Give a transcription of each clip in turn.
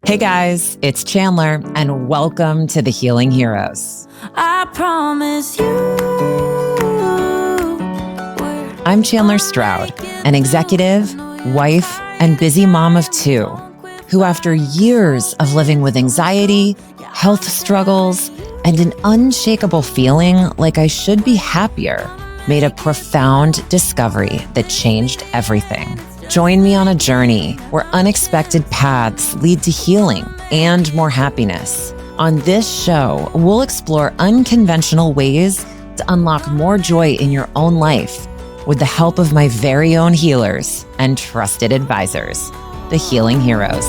Hey guys, it's Chandler, and welcome to the Healing Heroes. I promise you. I'm Chandler Stroud, an executive, wife, and busy mom of two, who after years of living with anxiety, health struggles, and an unshakable feeling like I should be happier, made a profound discovery that changed everything. Join me on a journey where unexpected paths lead to healing and more happiness. On this show, we'll explore unconventional ways to unlock more joy in your own life with the help of my very own healers and trusted advisors, the Healing Heroes.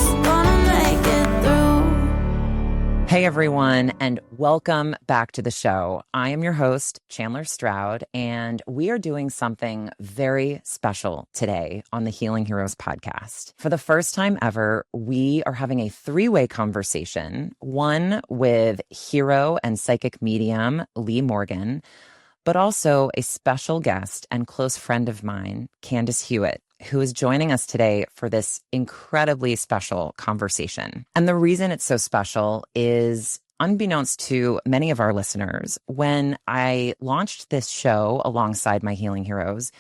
Hey everyone, and welcome back to the show. I am your host, Chandler Stroud, and we are doing something very special today on the Healing Heroes podcast. For the first time ever, we are having a three-way conversation, one with hero and psychic medium Lee Morgan, but also a special guest and close friend of mine, Candace Hewitt, who is joining us today for this incredibly special conversation. And the reason it's so special is, unbeknownst to many of our listeners, when I launched this show alongside my Healing Heroes,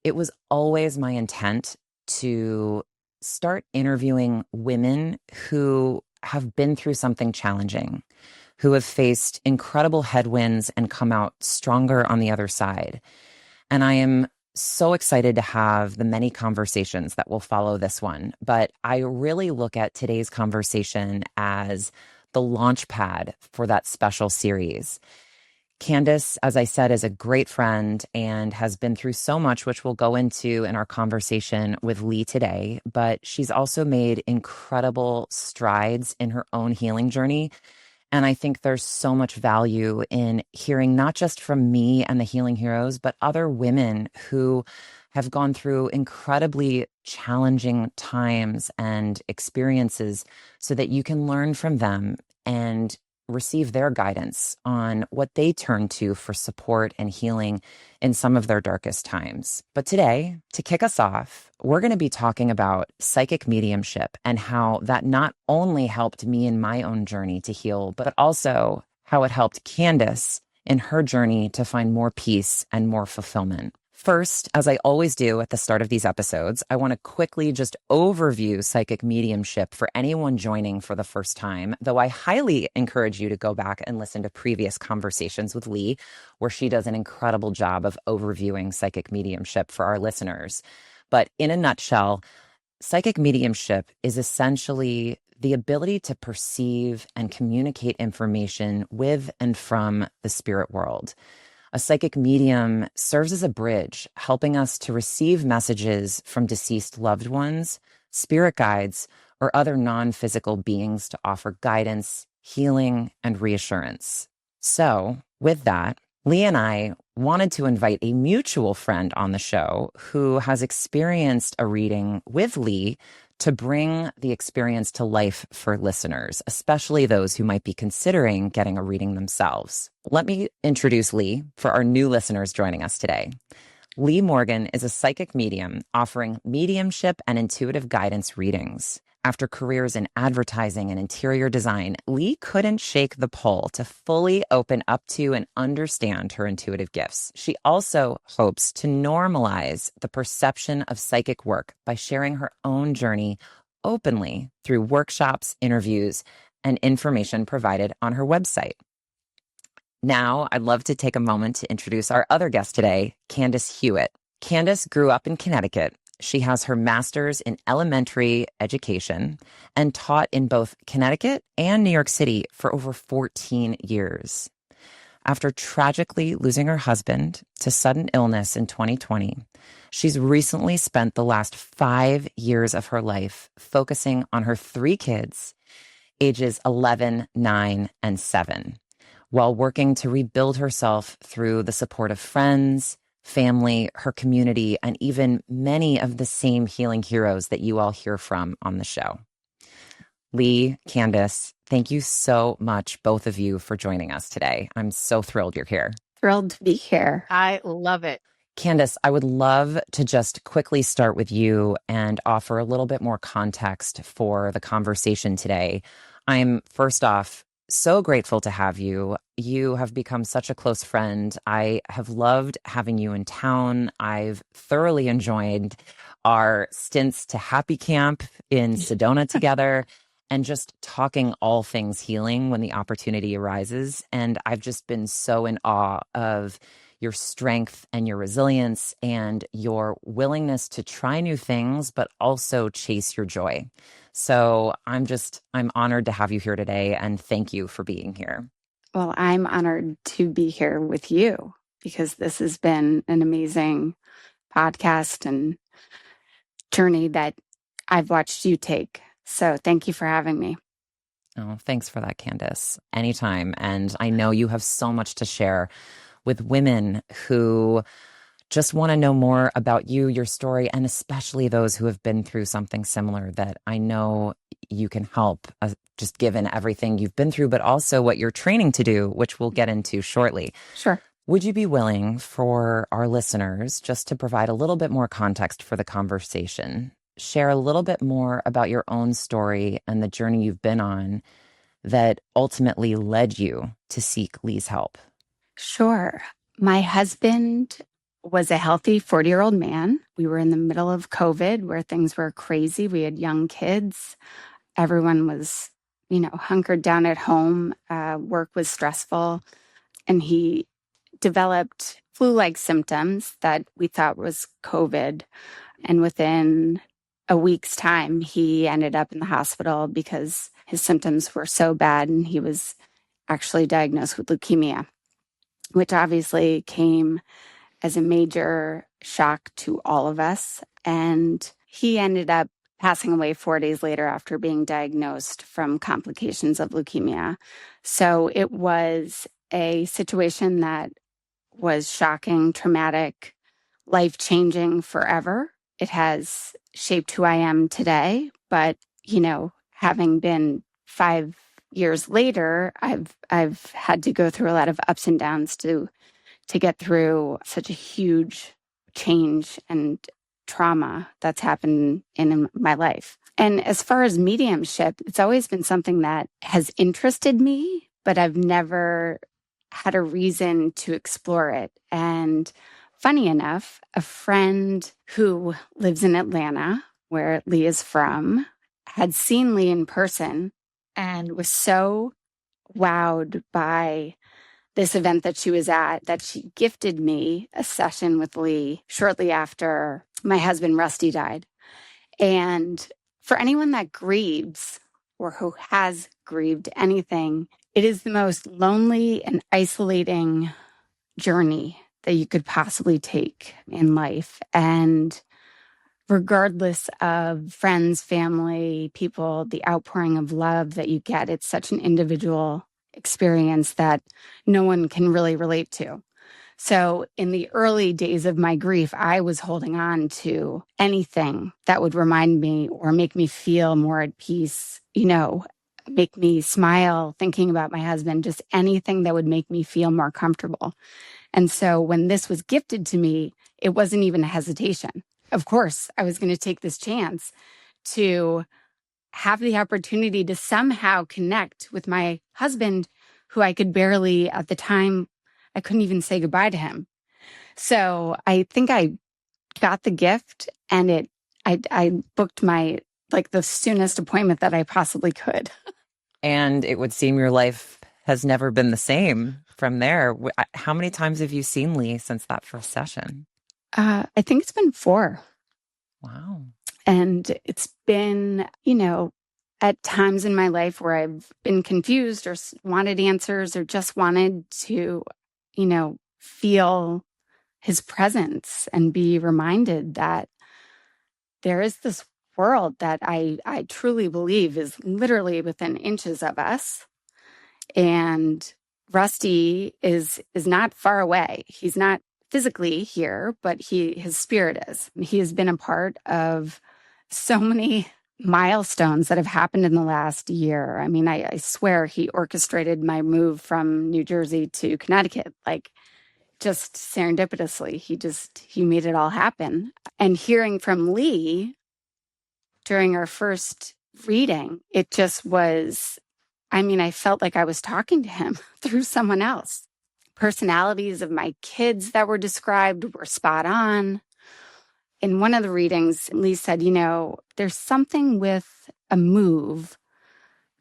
it was always my intent to start interviewing women who have been through something challenging, who have faced incredible headwinds and come out stronger on the other side. And I am so excited to have the many conversations that will follow this one. But I really look at today's conversation as the launch pad for that special series. Candace, as I said, is a great friend and has been through so much, which we'll go into in our conversation with Lee today. But she's also made incredible strides in her own healing journey. And I think there's so much value in hearing not just from me and the Healing Heroes, but other women who have gone through incredibly challenging times and experiences so that you can learn from them and receive their guidance on what they turn to for support and healing in some of their darkest times. But today, to kick us off, we're going to be talking about psychic mediumship and how that not only helped me in my own journey to heal, but also how it helped Candace in her journey to find more peace and more fulfillment. First, as I always do at the start of these episodes, I want to quickly just overview psychic mediumship for anyone joining for the first time, though I highly encourage you to go back and listen to previous conversations with Lee, where she does an incredible job of overviewing psychic mediumship for our listeners. But in a nutshell, psychic mediumship is essentially the ability to perceive and communicate information with and from the spirit world. A psychic medium serves as a bridge, helping us to receive messages from deceased loved ones, spirit guides, or other non-physical beings to offer guidance, healing, and reassurance. So, with that, Lee and I wanted to invite a mutual friend on the show who has experienced a reading with Lee to bring the experience to life for listeners, especially those who might be considering getting a reading themselves. Let me introduce Lee for our new listeners joining us today. Lee Morgan is a psychic medium offering mediumship and intuitive guidance readings. After careers in advertising and interior design, Lee couldn't shake the pull to fully open up to and understand her intuitive gifts. She also hopes to normalize the perception of psychic work by sharing her own journey openly through workshops, interviews, and information provided on her website. Now, I'd love to take a moment to introduce our other guest today, Candace Hewitt. Candace grew up in Connecticut. She has her master's in elementary education and taught in both Connecticut and New York City for over 14 years. After tragically losing her husband to sudden illness in 2020, she's recently spent the last 5 years of her life focusing on her 3 kids, ages 11, 9, and 7, while working to rebuild herself through the support of friends, family, her community, and even many of the same healing heroes that you all hear from on the show. Lee, Candace, thank you so much, both of you, for joining us today. I'm so thrilled you're here. Thrilled to be here. I love it. Candace, I would love to just quickly start with you and offer a little bit more context for the conversation today. I'm first off so grateful to have you. You have become such a close friend. I have loved having you in town. I've thoroughly enjoyed our stints to Happy Camp in Sedona together and just talking all things healing when the opportunity arises. And I've just been so in awe of your strength and your resilience and your willingness to try new things, but also chase your joy. So I'm honored to have you here today, and thank you for being here. Well, I'm honored to be here with you because this has been an amazing podcast and journey that I've watched you take. So thank you for having me. Oh, thanks for that, Candace. Anytime. And I know you have so much to share with women who just want to know more about you, your story, and especially those who have been through something similar that I know you can help, just given everything you've been through, but also what you're training to do, which we'll get into shortly. Sure. Would you be willing for our listeners just to provide a little bit more context for the conversation? Share a little bit more about your own story and the journey you've been on that ultimately led you to seek Lee's help. Sure. My husband was a healthy 40-year-old man. We were in the middle of COVID where things were crazy. We had young kids. Everyone was, hunkered down at home. Work was stressful. And he developed flu-like symptoms that we thought was COVID. And within a week's time, he ended up in the hospital because his symptoms were so bad. And he was actually diagnosed with leukemia, which obviously came as a major shock to all of us. And he ended up passing away 4 days later after being diagnosed from complications of leukemia. So it was a situation that was shocking, traumatic, life-changing forever. It has shaped who I am today. But, having been 5 years later, I've had to go through a lot of ups and downs to get through such a huge change and trauma that's happened in my life. And as far as mediumship, it's always been something that has interested me, but I've never had a reason to explore it. And funny enough, a friend who lives in Atlanta, where Lee is from, had seen Lee in person and was so wowed by this event that she was at that she gifted me a session with Lee shortly after my husband Rusty died. And for anyone that grieves or who has grieved anything, it is the most lonely and isolating journey that you could possibly take in life. And regardless of friends, family, people, the outpouring of love that you get, it's such an individual experience that no one can really relate to. So in the early days of my grief, I was holding on to anything that would remind me or make me feel more at peace, make me smile thinking about my husband, just anything that would make me feel more comfortable. And so when this was gifted to me, it wasn't even a hesitation. Of course, I was going to take this chance to have the opportunity to somehow connect with my husband, who I could barely, at the time, I couldn't even say goodbye to him. So I think I got the gift, and I booked the soonest appointment that I possibly could. And it would seem your life has never been the same from there. How many times have you seen Lee since that first session? I think it's been 4. Wow. And it's been, at times in my life where I've been confused or wanted answers or just wanted to, feel his presence and be reminded that there is this world that I truly believe is literally within inches of us. And Rusty is not far away. He's not physically here, but his spirit is. He has been a part of so many milestones that have happened in the last year. I mean, I swear he orchestrated my move from New Jersey to Connecticut. just serendipitously. He made it all happen. And hearing from Lee during our first reading, it just was, I felt like I was talking to him through someone else. Personalities of my kids that were described were spot on. In one of the readings, Lee said, there's something with a move,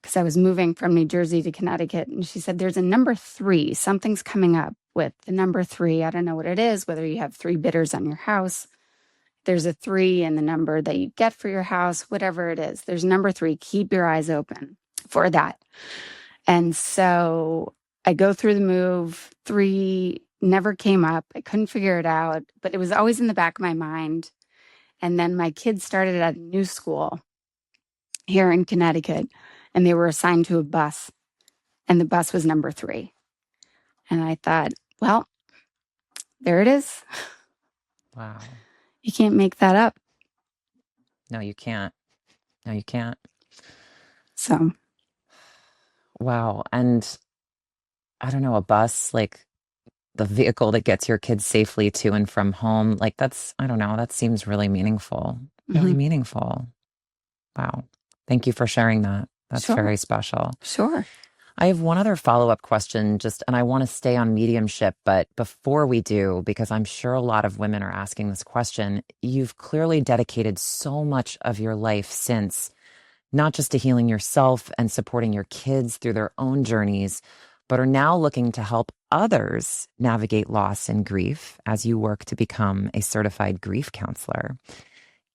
because I was moving from New Jersey to Connecticut. And she said, there's a number 3. Something's coming up with the number 3. I don't know what it is, whether you have 3 bidders on your house. There's a 3 in the number that you get for your house, whatever it is. There's number 3. Keep your eyes open for that. And so I go through the move. 3 never came up. I couldn't figure it out, but it was always in the back of my mind. And then my kids started at a new school here in Connecticut, and they were assigned to a bus, and the bus was number 3. And I thought, well, there it is. Wow. You can't make that up. No, you can't. No, you can't. So. Wow. And I don't know, a bus, like the vehicle that gets your kids safely to and from home, like I don't know, that seems really meaningful. Really meaningful. Wow. Thank you for sharing that. That's very special. Sure. I have one other follow-up question, and I want to stay on mediumship, but before we do, because I'm sure a lot of women are asking this question, you've clearly dedicated so much of your life since, not just to healing yourself and supporting your kids through their own journeys, but are now looking to help others navigate loss and grief as you work to become a certified grief counselor.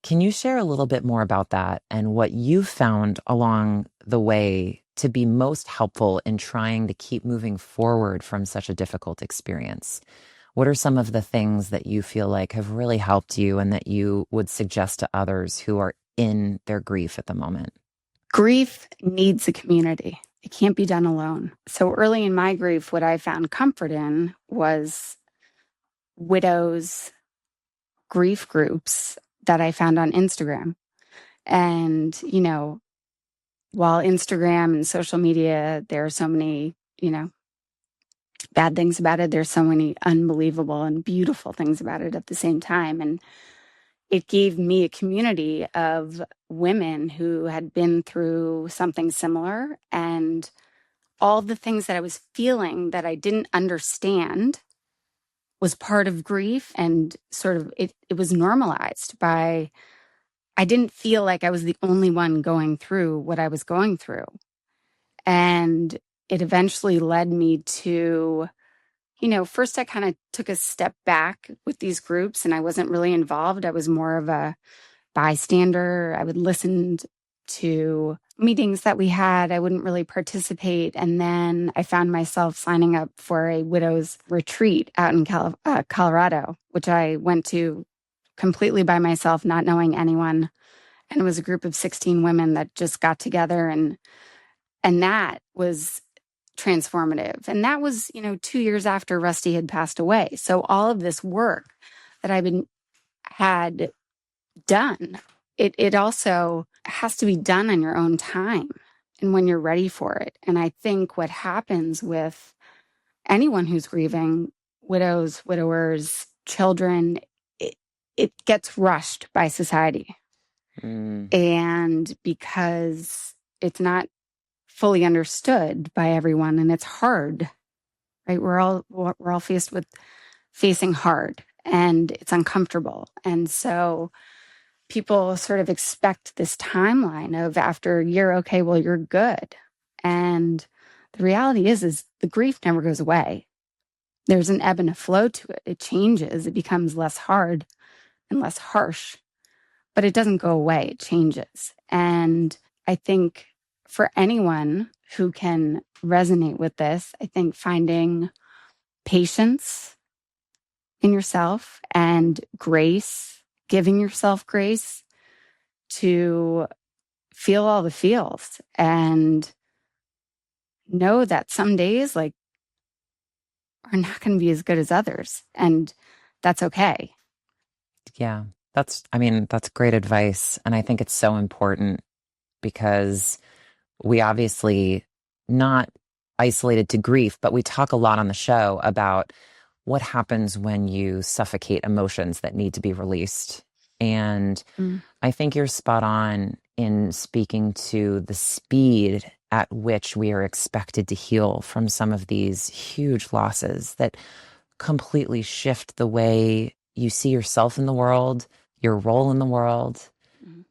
Can you share a little bit more about that and what you found along the way to be most helpful in trying to keep moving forward from such a difficult experience? What are some of the things that you feel like have really helped you and that you would suggest to others who are in their grief at the moment? Grief needs a community. It can't be done alone. So early in my grief, what I found comfort in was widows' grief groups that I found on Instagram. And, while Instagram and social media, there are so many, bad things about it, there's so many unbelievable and beautiful things about it at the same time. And it gave me a community of women who had been through something similar, and all the things that I was feeling that I didn't understand was part of grief, and sort of it was normalized by, I didn't feel like I was the only one going through what I was going through. And it eventually led me to, first I kind of took a step back with these groups and I wasn't really involved. I was more of a bystander. I would listen to meetings that we had. I wouldn't really participate. And then I found myself signing up for a widow's retreat out in Colorado, which I went to completely by myself, not knowing anyone. And it was a group of 16 women that just got together, and that was transformative. And that was, 2 years after Rusty had passed away. So all of this work that had done, it also has to be done on your own time and when you're ready for it. And I think what happens with anyone who's grieving, widows, widowers, children, it gets rushed by society. And because it's not fully understood by everyone, and it's hard, right? We're all facing hard, and it's uncomfortable. And so people sort of expect this timeline of, after a year, okay, well, you're good. And the reality is the grief never goes away. There's an ebb and a flow to it. It changes. It becomes less hard and less harsh, but it doesn't go away. It changes. And I think for anyone who can resonate with this, I think finding patience in yourself and grace, giving yourself grace to feel all the feels, and know that some days are not going to be as good as others, and that's okay. Yeah, that's great advice. And I think it's so important because we obviously not isolated to grief, but we talk a lot on the show about what happens when you suffocate emotions that need to be released. And I think you're spot on in speaking to the speed at which we are expected to heal from some of these huge losses that completely shift the way you see yourself in the world, your role in the world.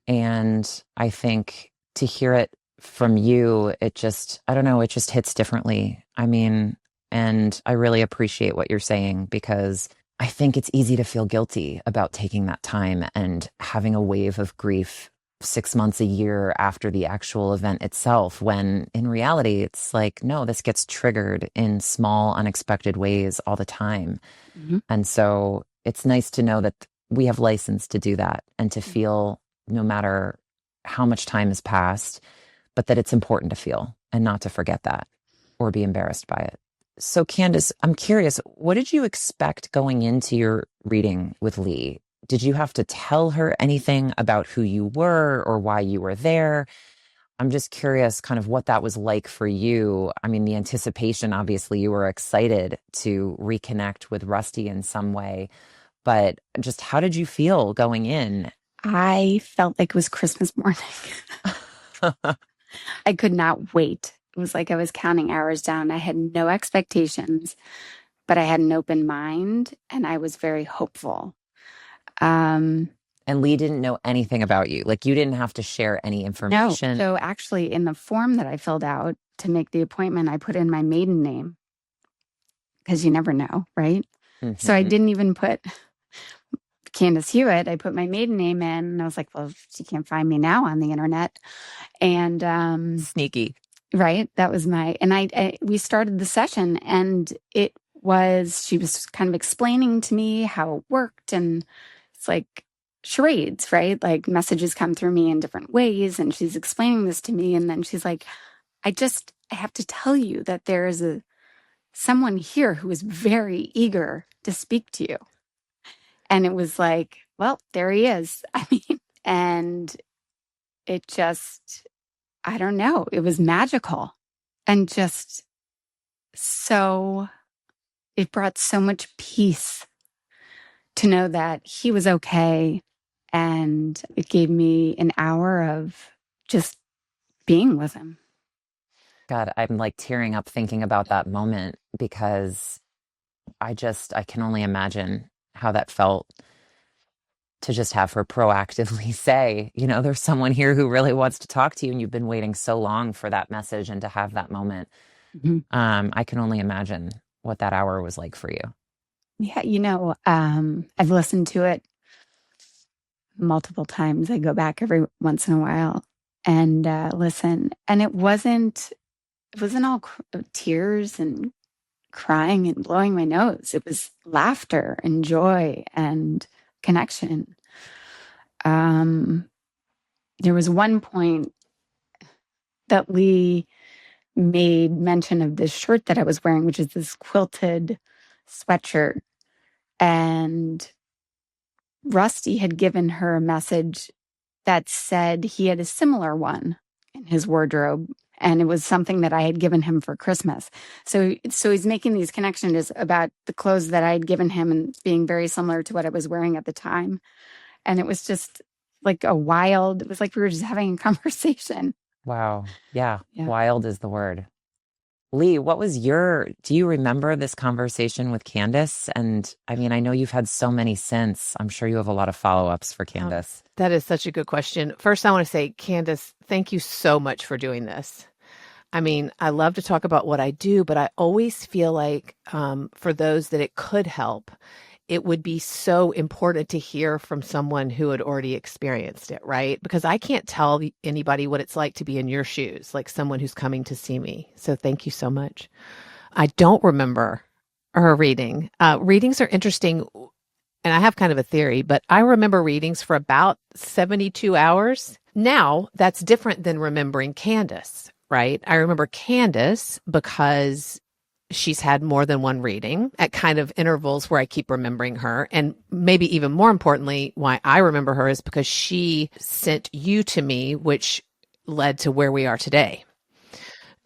And I think to hear it from you, it just, I don't know, it just hits differently. I mean, and I really appreciate what you're saying, because I think it's easy to feel guilty about taking that time and having a wave of grief 6 months, a year after the actual event itself, when in reality, it's like, no, this gets triggered in small, unexpected ways all the time. And so it's nice to know that we have license to do that and to feel no matter how much time has passed, but that it's important to feel and not to forget that or be embarrassed by it. So Candace, I'm curious, what did you expect going into your reading with Lee? Did you have to tell her anything about who you were or why you were there? I'm just curious kind of what that was like for you. I mean, the anticipation, obviously you were excited to reconnect with Rusty in some way, but just how did you feel going in? I felt like it was Christmas morning. I could not wait. It was like I was counting hours down. I had no expectations, but I had an open mind and I was very hopeful. And Lee didn't know anything about you. Like, you didn't have to share any information. No. So actually in the form that I filled out to make the appointment, I put in my maiden name because you never know, right? So I didn't even put Candace Hewitt. I put my maiden name in and I was like, well, she can't find me now on the internet. And Sneaky. Right. That was and we started the session and she was kind of explaining to me how it worked, and it's like charades, right? Like messages come through me in different ways, and she's explaining this to me. And then she's like, I have to tell you that there is someone here who is very eager to speak to you. And it was like, well, there he is. I mean, and it just, I don't know. It was magical and just it brought so much peace to know that he was okay. And it gave me an hour of just being with him. God, I'm like tearing up thinking about that moment, because I can only imagine how that felt to just have her proactively say, there's someone here who really wants to talk to you, and you've been waiting so long for that message and to have that moment. I can only imagine what that hour was like for you. Yeah, I've listened to it multiple times. I go back every once in a while and listen. And it wasn't all tears and crying and blowing my nose. It was laughter and joy and connection. There was one point that Lee made mention of this shirt that I was wearing, which is this quilted sweatshirt. And Rusty had given her a message that said he had a similar one in his wardrobe. And it was something that I had given him for Christmas. So he's making these connections about the clothes that I had given him and being very similar to what I was wearing at the time. And it was just like it was like we were just having a conversation. Wow. Yeah. Wild is the word. Lee, do you remember this conversation with Candace? And I mean, I know you've had so many since. I'm sure you have a lot of follow-ups for Candace. That is such a good question. First, I want to say, Candace, thank you so much for doing this. I mean, I love to talk about what I do, but I always feel like for those that it could help, it would be so important to hear from someone who had already experienced it, right? Because I can't tell anybody what it's like to be in your shoes, like someone who's coming to see me. So thank you so much. I don't remember her reading. Readings are interesting, and I have kind of a theory, but I remember readings for about 72 hours. Now, that's different than remembering Candace, right? I remember Candace because she's had more than one reading at kind of intervals where I keep remembering her. And maybe even more importantly, why I remember her is because she sent you to me, which led to where we are today.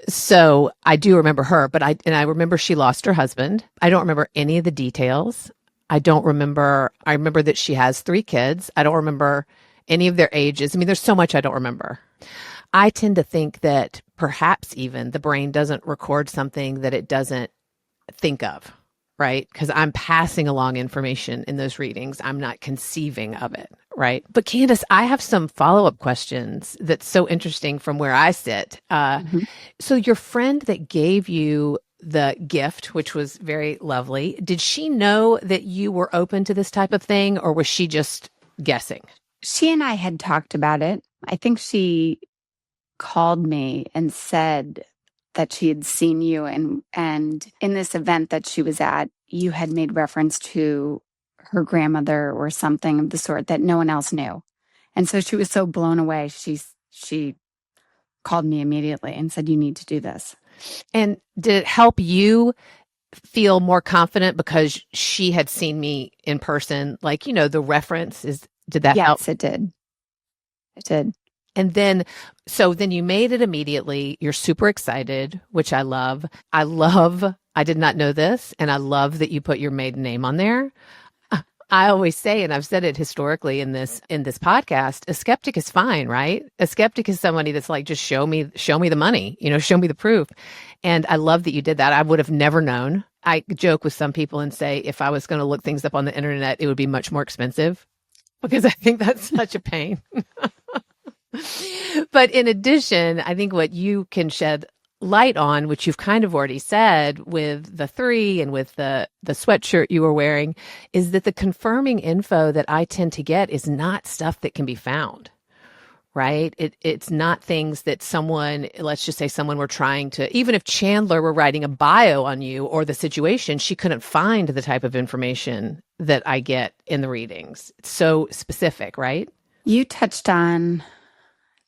So I do remember her, but I remember she lost her husband. I don't remember any of the details. I remember that she has 3 kids. I don't remember any of their ages. I mean, there's so much I don't remember. I tend to think that perhaps even the brain doesn't record something that it doesn't think of, right? Because I'm passing along information in those readings. I'm not conceiving of it, right? But Candace, I have some follow-up questions that's so interesting from where I sit. So your friend that gave you the gift, which was very lovely, did she know that you were open to this type of thing, or was she just guessing? She and I had talked about it. I think she called me and said that she had seen you, and in this event that she was at, you had made reference to her grandmother or something of the sort that no one else knew. And so she was so blown away. She called me immediately and said, "You need to do this." And did it help you feel more confident because she had seen me in person? Like, the reference did that help? Yes, it did. It did. And then you made it immediately. You're super excited, which I love. I did not know this, and I love that you put your maiden name on there. I always say, and I've said it historically in this podcast, a skeptic is fine, right? A skeptic is somebody that's like, just show me the money, show me the proof. And I love that you did that. I would have never known. I joke with some people and say, if I was going to look things up on the internet, it would be much more expensive, because I think that's such a pain. But in addition, I think what you can shed light on, which you've kind of already said with the 3 and with the sweatshirt you were wearing, is that the confirming info that I tend to get is not stuff that can be found, right? It's not things that let's just say someone were trying to, even if Chandler were writing a bio on you or the situation, she couldn't find the type of information that I get in the readings. It's so specific, right? You touched on,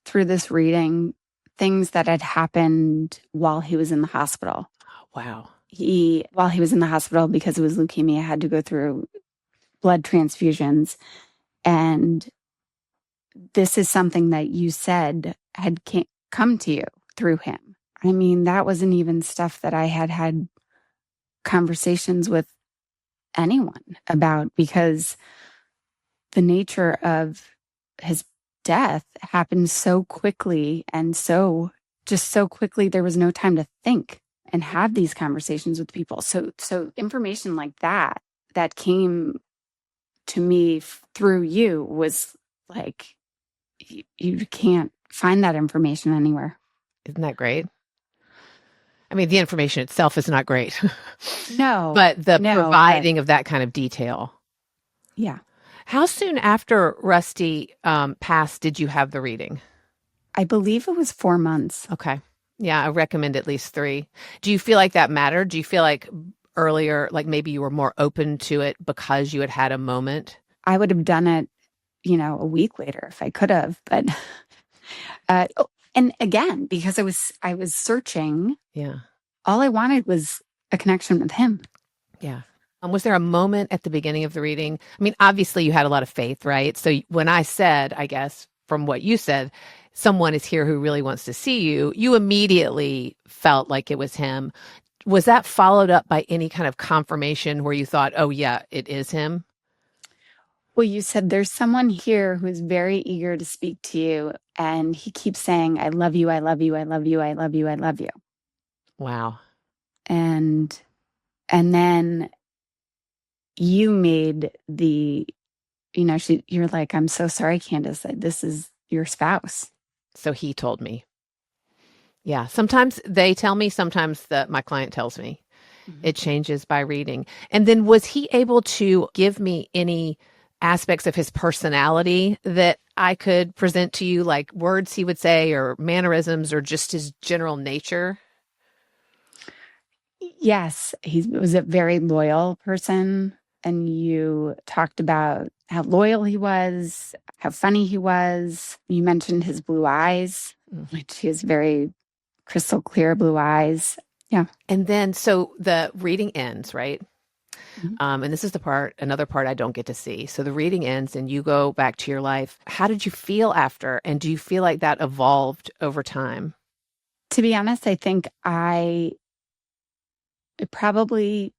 through this reading, things that had happened while he was in the hospital. Wow. While he was in the hospital because it was leukemia, had to go through blood transfusions. And this is something that you said had come to you through him. I mean, that wasn't even stuff that I had conversations with anyone about, because the nature of his death happened so quickly, and so quickly there was no time to think and have these conversations with people. So information like that came to me through you was like, you can't find that information anywhere. Isn't that great? I mean, the information itself is not great. No. But providing of that kind of detail. Yeah. How soon after Rusty passed did you have the reading? I believe it was 4 months. Okay. Yeah, I recommend at least 3. Do you feel like that mattered? Do you feel like earlier, like maybe you were more open to it because you had a moment? I would have done it, a week later if I could have. But, and again, because I was searching. Yeah. All I wanted was a connection with him. Yeah. Was there a moment at the beginning of the reading? I mean, obviously you had a lot of faith, right? So when I said, I guess, from what you said, someone is here who really wants to see you, you immediately felt like it was him. Was that followed up by any kind of confirmation where you thought, oh yeah, it is him? Well, you said there's someone here who's very eager to speak to you, and he keeps saying, "I love you, I love you, I love you, I love you, I love you." Wow. And then you made you're like, "I'm so sorry, Candace, that this is your spouse." So he told me. Yeah. Sometimes they tell me, sometimes my client tells me. Mm-hmm. It changes by reading. And then was he able to give me any aspects of his personality that I could present to you, like words he would say or mannerisms or just his general nature? Yes. He was a very loyal person. And you talked about how loyal he was, how funny he was. You mentioned his blue eyes, which he has very crystal clear blue eyes. Yeah. And then, so the reading ends, right? Mm-hmm. And this is another part I don't get to see. So the reading ends and you go back to your life. How did you feel after? And do you feel like that evolved over time? To be honest, I think it probably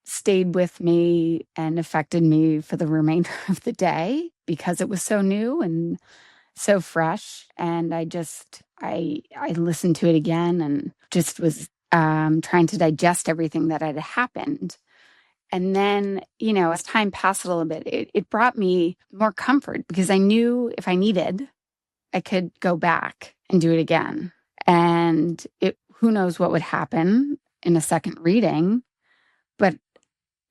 stayed with me and affected me for the remainder of the day because it was so new and so fresh. And I listened to it again and just was trying to digest everything that had happened. And then, as time passed a little bit, it brought me more comfort because I knew if I needed, I could go back and do it again. And who knows what would happen in a second reading. But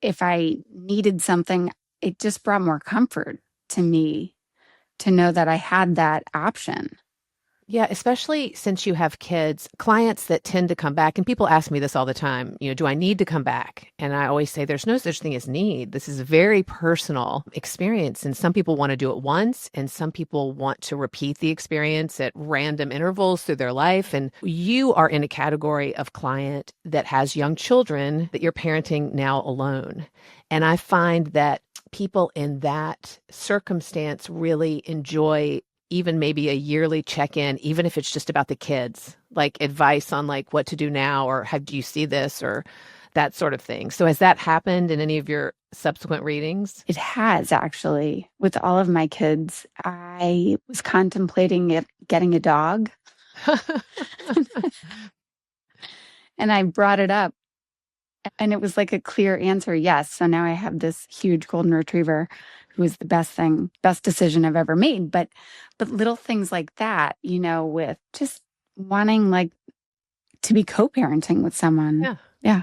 if I needed something, it just brought more comfort to me to know that I had that option. Yeah, especially since you have kids, clients that tend to come back, and people ask me this all the time, do I need to come back? And I always say there's no such thing as need. This is a very personal experience. And some people want to do it once, and some people want to repeat the experience at random intervals through their life. And you are in a category of client that has young children that you're parenting now alone. And I find that people in that circumstance really enjoy even maybe a yearly check-in, even if it's just about the kids, like advice on like what to do now, or how do you see this, or that sort of thing. So has that happened in any of your subsequent readings? It has, actually. With all of my kids, I was contemplating getting a dog. And I brought it up. And it was like a clear answer, yes. So now I have this huge golden retriever who is the best decision I've ever made. But little things like that, with just wanting like to be co-parenting with someone. Yeah. Yeah.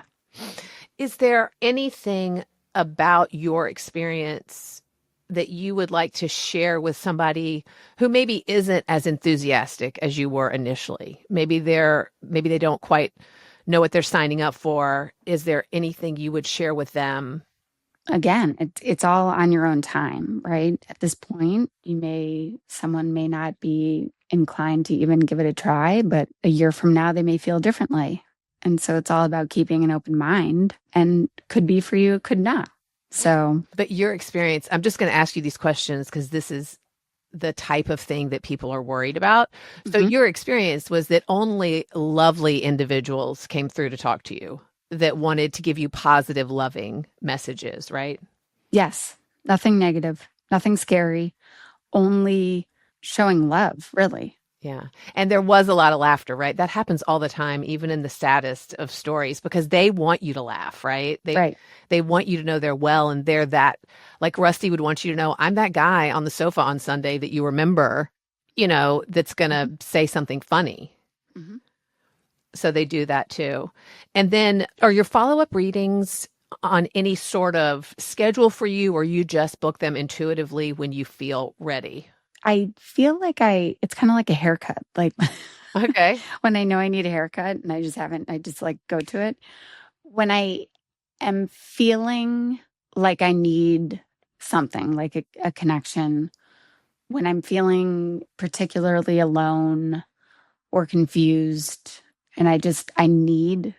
Is there anything about your experience that you would like to share with somebody who maybe isn't as enthusiastic as you were initially? Maybe they don't quite know what they're signing up for. Is there anything you would share with them? Again, it's all on your own time, right? At this point, someone may not be inclined to even give it a try, but a year from now, they may feel differently. And so it's all about keeping an open mind, and could be for you, could not. So, but your experience, I'm just going to ask you these questions because this is the type of thing that people are worried about. So your experience was that only lovely individuals came through to talk to you that wanted to give you positive, loving messages, right? Yes. Nothing negative, nothing scary, only showing love, really. Yeah. And there was a lot of laughter, right? That happens all the time, even in the saddest of stories, because they want you to laugh, right? They want you to know they're well, and they're that, like Rusty would want you to know, I'm that guy on the sofa on Sunday that you remember, that's going to say something funny. Mm-hmm. So they do that too. And then are your follow-up readings on any sort of schedule for you, or you just book them intuitively when you feel ready? I feel like it's kind of like a haircut. Like, okay. When I know I need a haircut and I just like go to it. When I am feeling like I need something, like a connection, when I'm feeling particularly alone or confused and I need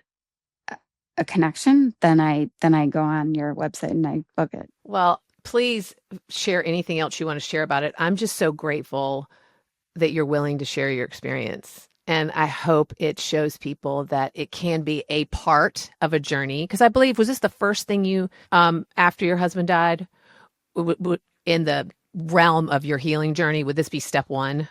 a connection, then I go on your website and I book it. Well, please share anything else you want to share about it. I'm just so grateful that you're willing to share your experience. And I hope it shows people that it can be a part of a journey. Because I believe, was this the first thing you, after your husband died, in the realm of your healing journey, would this be step one?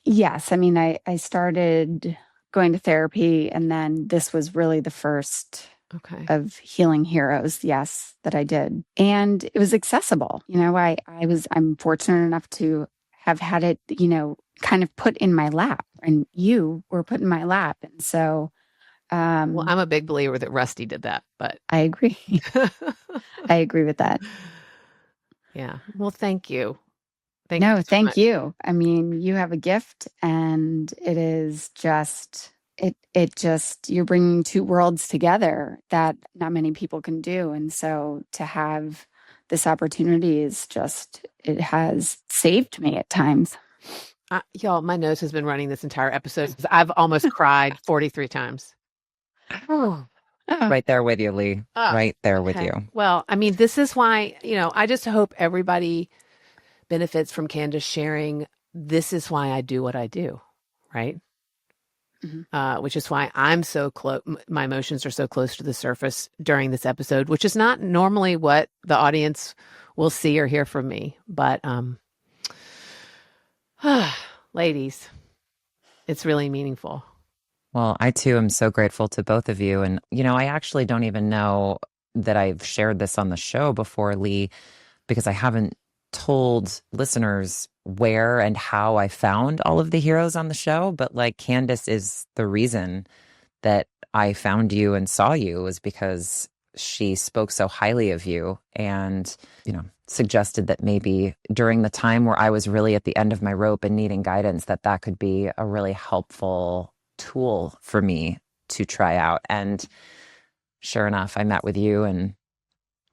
Yes. I mean, I started going to therapy, and then this was really the first of Healing Heroes, yes, that I did. And it was accessible. I'm fortunate enough to have had it, kind of put in my lap, and you were put in my lap. And so, well, I'm a big believer that Rusty did that, but I agree. I agree with that. Yeah. Well, thank you. Thank you. I mean, you have a gift, and it is just, you're bringing two worlds together that not many people can do. And so to have this opportunity is just, it has saved me at times. Y'all, my nose has been running this entire episode. I've almost cried 43 times. Oh. Right there with you, Lee. Right there with you. Well, I mean, this is why, I just hope everybody benefits from Candace sharing. This is why I do what I do, right? which is why I'm so close. My emotions are so close to the surface during this episode, which is not normally what the audience will see or hear from me. But ladies, it's really meaningful. Well, I too am so grateful to both of you. And, I actually don't even know that I've shared this on the show before, Lee, because I haven't told listeners where and how I found all of the heroes on the show. But like Candace is the reason that I found you and saw you, was because she spoke so highly of you and, suggested that maybe during the time where I was really at the end of my rope and needing guidance, that could be a really helpful tool for me to try out. And sure enough, I met with you, and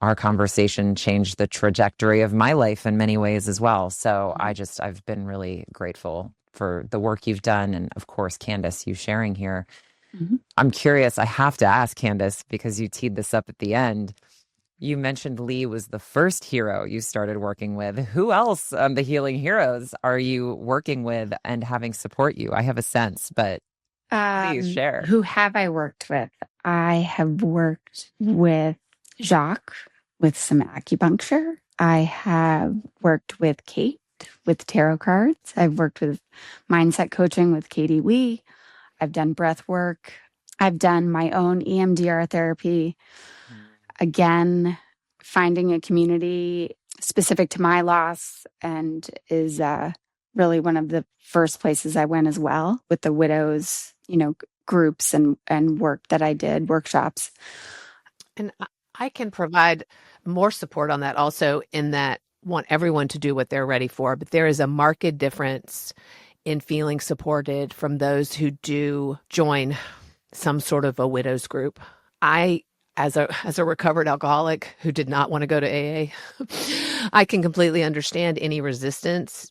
our conversation changed the trajectory of my life in many ways as well. So I've been really grateful for the work you've done. And of course, Candace, you sharing here. Mm-hmm. I'm curious, I have to ask Candace, because you teed this up at the end. You mentioned Lee was the first hero you started working with. Who else on the Healing Heroes are you working with and having support you? I have a sense, but please share. Who have I worked with? I have worked with Jacques with some acupuncture. I have worked with Kate with tarot cards. I've worked with mindset coaching with Katie Wee. I've done breath work. I've done my own EMDR therapy. Again, finding a community specific to my loss and is really one of the first places I went as well, with the widows, groups and work that I did, workshops. And I can provide more support on that also, in that I want everyone to do what they're ready for, but there is a marked difference in feeling supported from those who do join some sort of a widows group. As a recovered alcoholic who did not want to go to AA, I can completely understand any resistance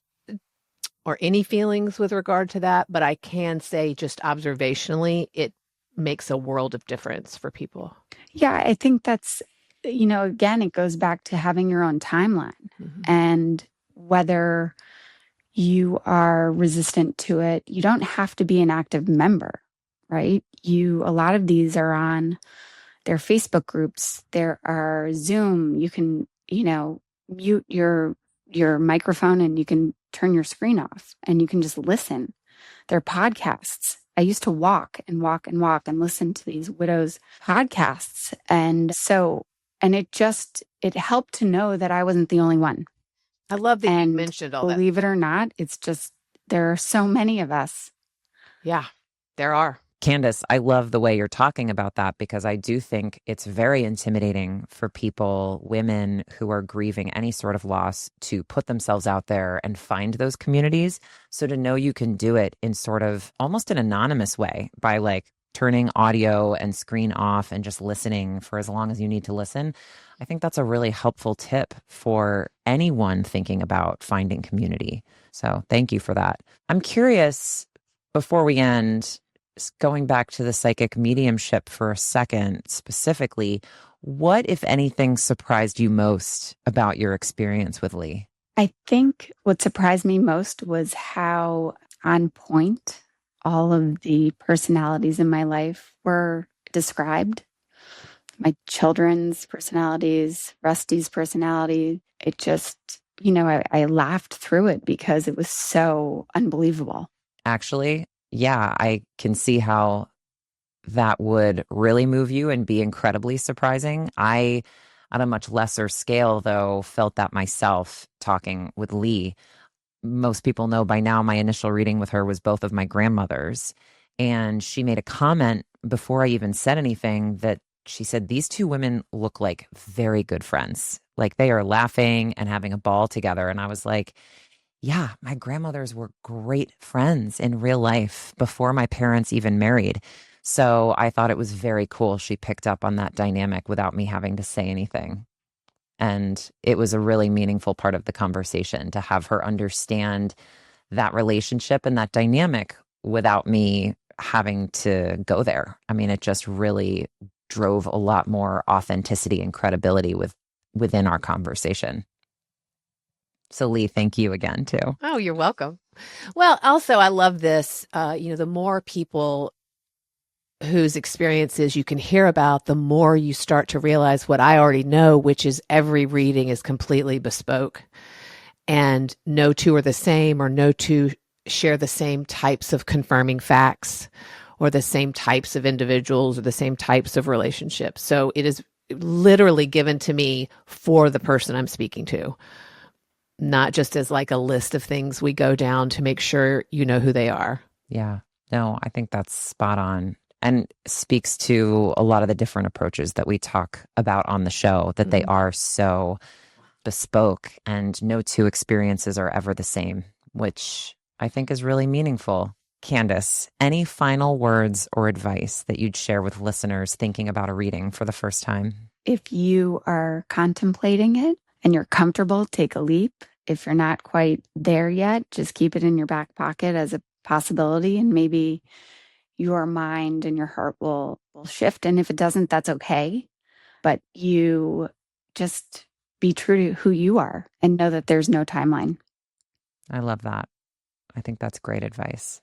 or any feelings with regard to that. But I can say, just observationally, it makes a world of difference for people. Yeah, I think that's, again, it goes back to having your own timeline. Mm-hmm. And whether you are resistant to it, you don't have to be an active member, right? A lot of these are on their Facebook groups. There are Zoom. You can, mute your microphone and you can turn your screen off and you can just listen. There are podcasts. I used to walk and listen to these widows podcasts. And it helped to know that I wasn't the only one. I love that you mentioned all that. Believe it or not, it's just, there are so many of us. Yeah, there are. Candace, I love the way you're talking about that, because I do think it's very intimidating for people, women who are grieving any sort of loss, to put themselves out there and find those communities. So to know you can do it in sort of almost an anonymous way by like turning audio and screen off and just listening for as long as you need to listen, I think that's a really helpful tip for anyone thinking about finding community. So thank you for that. I'm curious, before we end, going back to the psychic mediumship for a second, specifically, what, if anything, surprised you most about your experience with Lee? I think what surprised me most was how on point all of the personalities in my life were described. My children's personalities, Rusty's personality. It just, I laughed through it because it was so unbelievable. Actually, yeah, I can see how that would really move you and be incredibly surprising. I, on a much lesser scale, though, felt that myself talking with Lee. Most people know by now my initial reading with her was both of my grandmothers. And she made a comment before I even said anything that she said, these two women look like very good friends. Like they are laughing and having a ball together. And I was like, yeah, my grandmothers were great friends in real life before my parents even married. So I thought it was very cool she picked up on that dynamic without me having to say anything. And it was a really meaningful part of the conversation to have her understand that relationship and that dynamic without me having to go there. I mean, it just really drove a lot more authenticity and credibility within our conversation. So Lee, thank you again too. Oh, you're welcome. Well, also, I love this. The more people whose experiences you can hear about, the more you start to realize what I already know, which is every reading is completely bespoke and no two are the same, or no two share the same types of confirming facts or the same types of individuals or the same types of relationships. So it is literally given to me for the person I'm speaking to, not just as like a list of things we go down to make sure you know who they are. Yeah. No, I think that's spot on, and speaks to a lot of the different approaches that we talk about on the show, that they are so bespoke and no two experiences are ever the same, which I think is really meaningful. Candace, any final words or advice that you'd share with listeners thinking about a reading for the first time? If you are contemplating it and you're comfortable, take a leap. If you're not quite there yet, just keep it in your back pocket as a possibility, and maybe your mind and your heart will shift. And if it doesn't, that's okay. But you just be true to who you are and know that there's no timeline. I love that. I think that's great advice.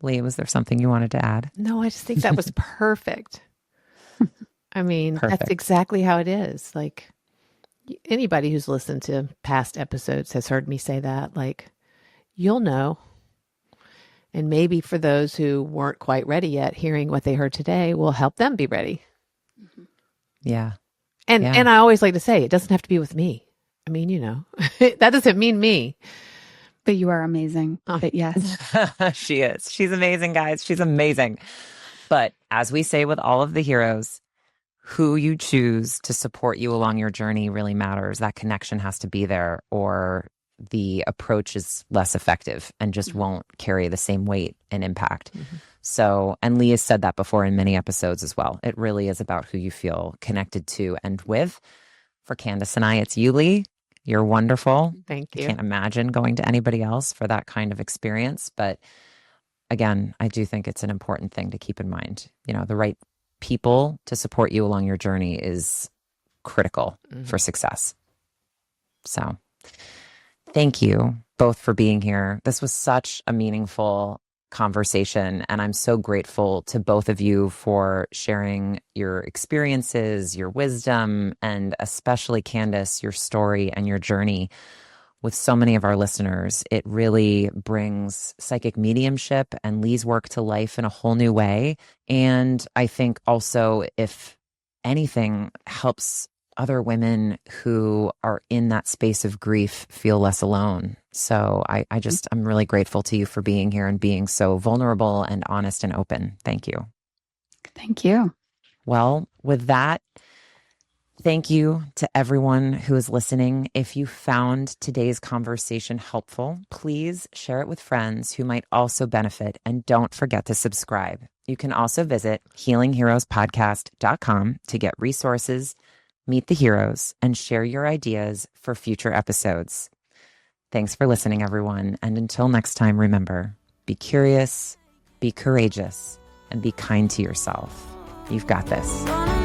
Lee, was there something you wanted to add? No, I just think that was perfect. I mean, Perfect. That's exactly how it is. Like, anybody who's listened to past episodes has heard me say that. Like, you'll know. And maybe for those who weren't quite ready yet, hearing what they heard today will help them be ready. Yeah. And Yeah. and I always like to say, it doesn't have to be with me. I mean, that doesn't mean me. But you are amazing. But yes. She is. She's amazing, guys. She's amazing. But as we say with all of the heroes, who you choose to support you along your journey really matters. That connection has to be there, or the approach is less effective and just won't carry the same weight and impact. So, and Lee has said that before in many episodes as well. It really is about who you feel connected to and with. For Candace and I, it's you, Lee. You're wonderful. Thank I you. can't imagine going to anybody else for that kind of experience. But again, I do think it's an important thing to keep in mind. The right people to support you along your journey is critical for success. So thank you both for being here. This was such a meaningful conversation, and I'm so grateful to both of you for sharing your experiences, your wisdom, and especially Candace, your story and your journey with so many of our listeners. It really brings psychic mediumship and Lee's work to life in a whole new way. And I think also, if anything, helps other women who are in that space of grief feel less alone. So I'm really grateful to you for being here and being so vulnerable and honest and open. Thank you. Thank you. Well, with that, thank you to everyone who is listening. If you found today's conversation helpful, please share it with friends who might also benefit, and don't forget to subscribe. You can also visit healingheroespodcast.com to get resources, meet the heroes, and share your ideas for future episodes. Thanks for listening, everyone. And until next time, remember, be curious, be courageous, and be kind to yourself. You've got this.